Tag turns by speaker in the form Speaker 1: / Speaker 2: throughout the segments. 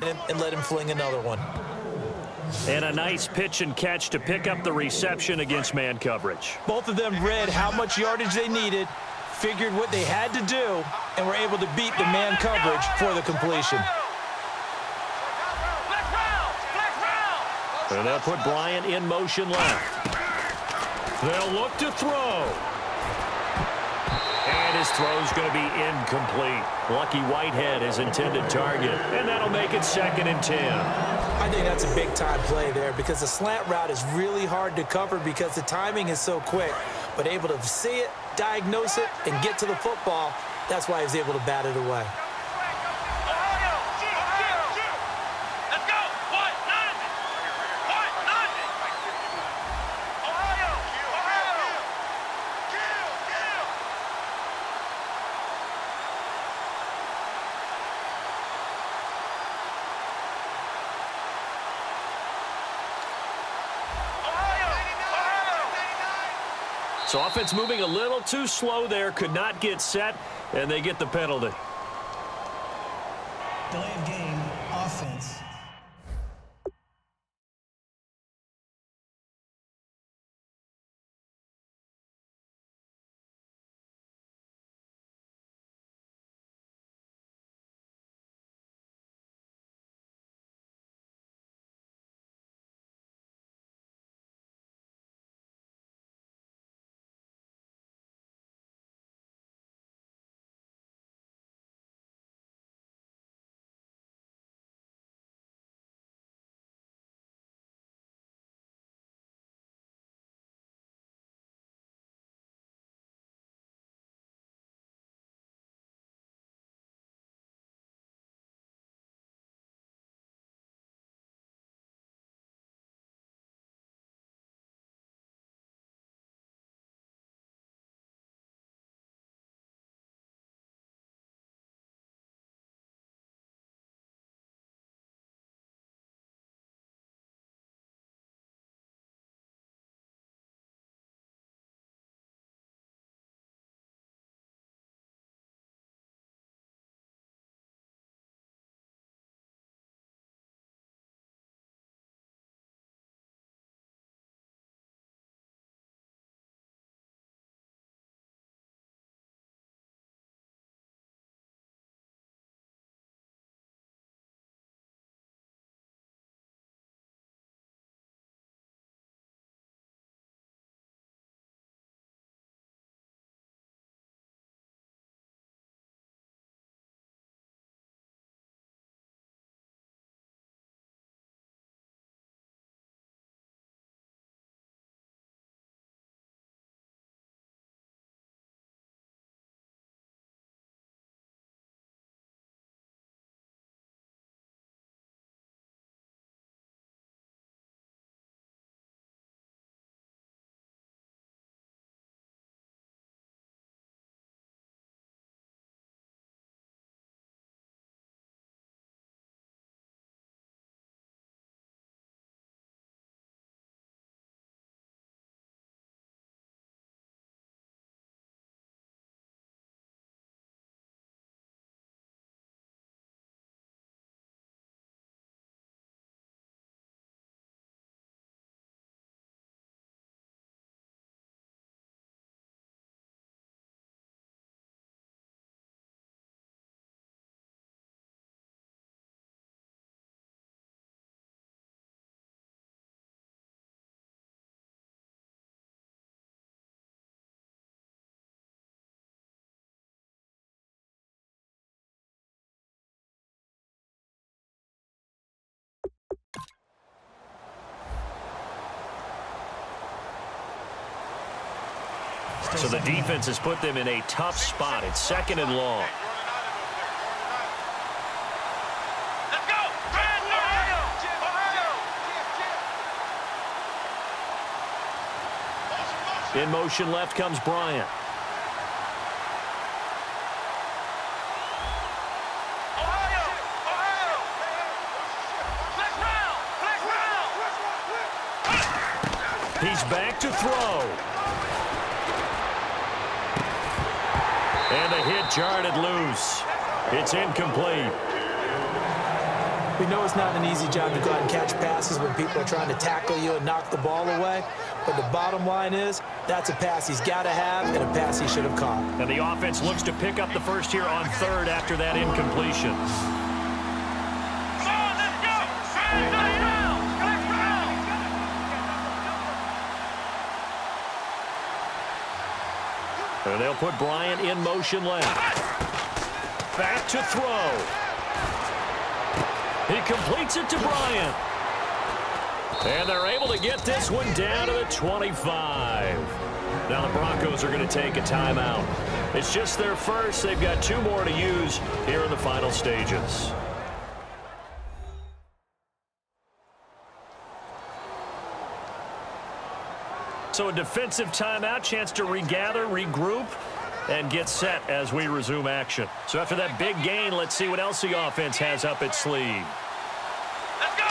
Speaker 1: and let him fling another one.
Speaker 2: And a nice pitch and catch to pick up the reception against man coverage.
Speaker 1: Both of them read how much yardage they needed, figured what they had to do, and were able to beat the man coverage for the completion.
Speaker 2: And they'll put Bryant in motion left. They'll look to throw. And his throw's going to be incomplete. Lucky Whitehead, his intended target. And that'll make it 2nd and 10.
Speaker 1: I think that's a big-time play there because the slant route is really hard to cover because the timing is so quick. But able to see it, diagnose it, and get to the football, that's why he was able to bat it away.
Speaker 2: So offense moving a little too slow there, could not get set, and they get the penalty.
Speaker 3: Delay of game, offense.
Speaker 2: So the defense has put them in a tough spot. It's 2nd and long. In motion left comes Bryant. He's back to throw. And the hit jarred it loose. It's incomplete.
Speaker 1: We know it's not an easy job to go out and catch passes when people are trying to tackle you and knock the ball away. But the bottom line is, that's a pass he's got to have and a pass he should have caught.
Speaker 2: And the offense looks to pick up the first here on third after that incompletion. And they'll put Bryant in motion left. Back to throw. He completes it to Bryant. And they're able to get this one down to the 25. Now the Broncos are going to take a timeout. It's just their first. They've got 2 more to use here in the final stages. So a defensive timeout, chance to regather, regroup, and get set as we resume action. So after that big gain, let's see what else the offense has up its sleeve.
Speaker 4: Let's go!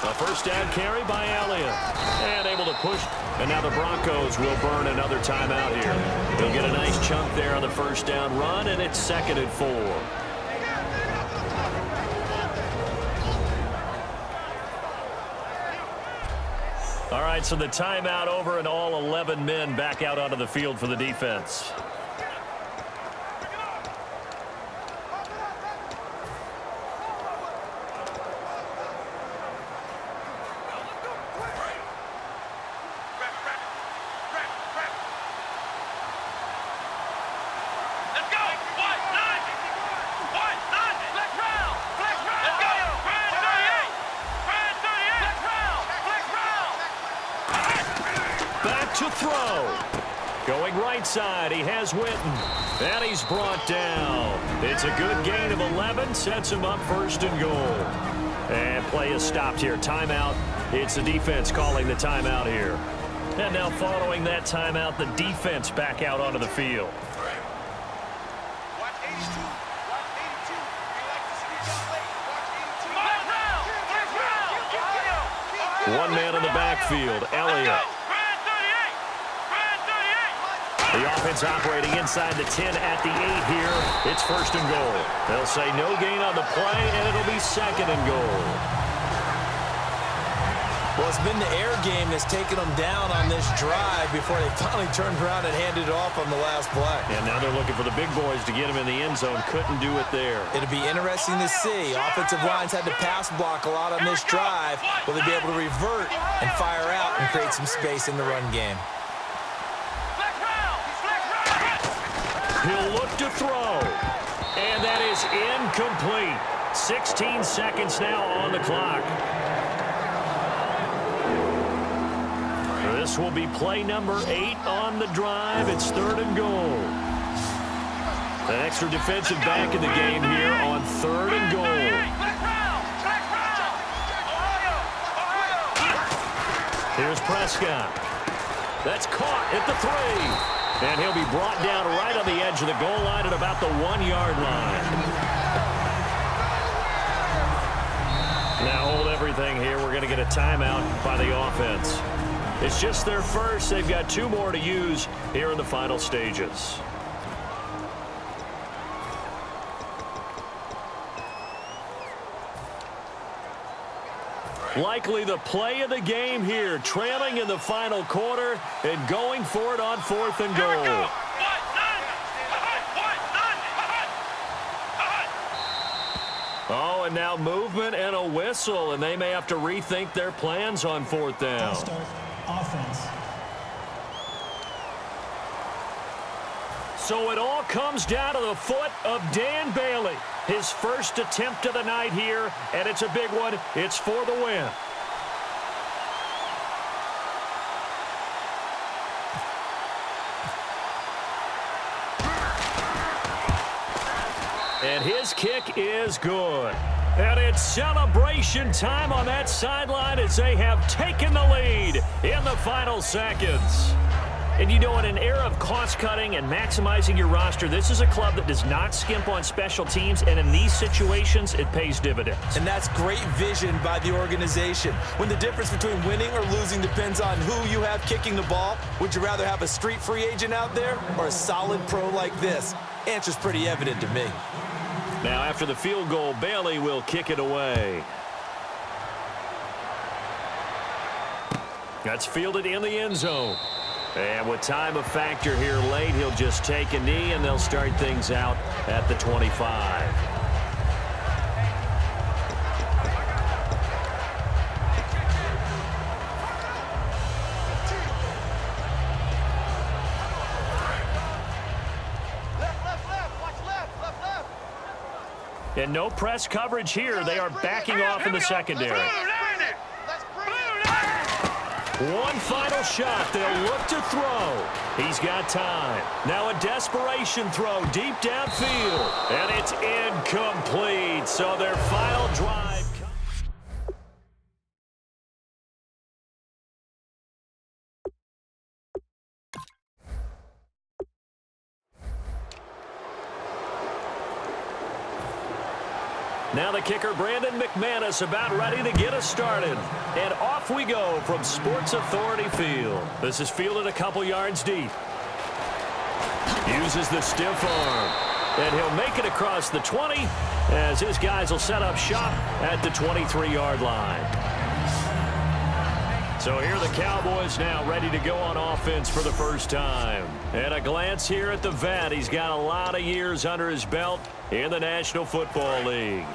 Speaker 2: A first down carry by Elliott. And able to push. And now the Broncos will burn another timeout here. They'll get a nice chunk there on the first down run, and it's 2nd and 4. All right, so the timeout over and all 11 men back out onto the field for the defense. To throw. Going right side, he has Witten. And he's brought down. It's a good gain of 11, sets him up 1st and goal. And play is stopped here. Timeout. It's the defense calling the timeout here. And now following that timeout, the defense back out onto the field. One man in the backfield, Elliott. The offense operating inside the 10 at the 8 here. It's 1st and goal. They'll say no gain on the play, and it'll be 2nd and goal.
Speaker 1: Well, it's been the air game that's taken them down on this drive before they finally turned around and handed it off on the last play.
Speaker 2: And now they're looking for the big boys to get him in the end zone. Couldn't do it there.
Speaker 1: It'll be interesting to see. Offensive lines had to pass block a lot on this drive. Will they be able to revert and fire out and create some space in the run game?
Speaker 2: He'll look to throw. And that is incomplete. 16 seconds now on the clock. This will be play number 8 on the drive. It's 3rd and goal. An extra defensive back in the game here on 3rd and goal. Here's Prescott. That's caught at the 3. And he'll be brought down right on the edge of the goal line at about the 1-yard line. Now hold everything here. We're going to get a timeout by the offense. It's just their first. They've got 2 more to use here in the final stages. Likely the play of the game here, trailing in the final quarter and going for it on 4th and goal. Oh, and now movement and a whistle, and they may have to rethink their plans on 4th down.
Speaker 3: Start offense.
Speaker 2: So it all comes down to the foot of Dan Bailey. His first attempt of the night here, and it's a big one. It's for the win. And his kick is good. And it's celebration time on that sideline as they have taken the lead in the final seconds. And you know, in an era of cost-cutting and maximizing your roster, this is a club that does not skimp on special teams, and in these situations, it pays dividends.
Speaker 1: And that's great vision by the organization. When the difference between winning or losing depends on who you have kicking the ball, would you rather have a street free agent out there or a solid pro like this? Answer's pretty evident to me.
Speaker 2: Now, after the field goal, Bailey will kick it away. That's fielded in the end zone. And with time a factor here late, he'll just take a knee, and they'll start things out at the 25. And no press coverage here. They are backing off in the secondary. One final shot. They'll look to throw. He's got time. Now a desperation throw deep downfield. And it's incomplete. So their final drive. Now the kicker, Brandon McManus, about ready to get us started. And off we go from Sports Authority Field. This is fielded a couple yards deep. Uses the stiff arm. And he'll make it across the 20 as his guys will set up shop at the 23-yard line. So here are the Cowboys now ready to go on offense for the first time. And a glance here at the vet. He's got a lot of years under his belt in the National Football League.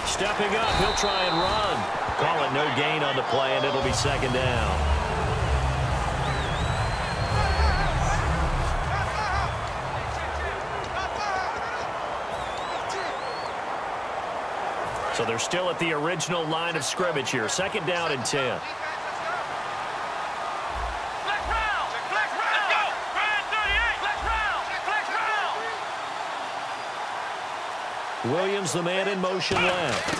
Speaker 2: Stepping up, he'll try and run. Call it no gain on the play, and it'll be second down. So they're still at the original line of scrimmage here. Second down and 10. Williams, the man in motion left.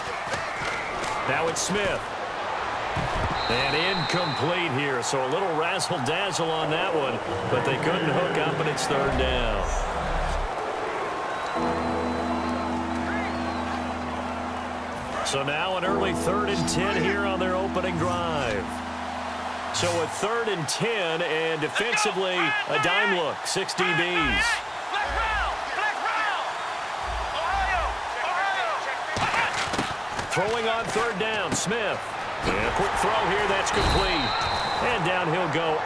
Speaker 2: Now it's Smith. And incomplete here, so a little razzle-dazzle on that one, but they couldn't hook up, and it's third down. So now an early 3rd and 10 here on their opening drive. So a 3rd and 10, and defensively, a dime look, 6 DBs. Throwing on third down, Smith. And a quick throw here, that's complete. And down he'll go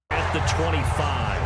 Speaker 2: at the 25.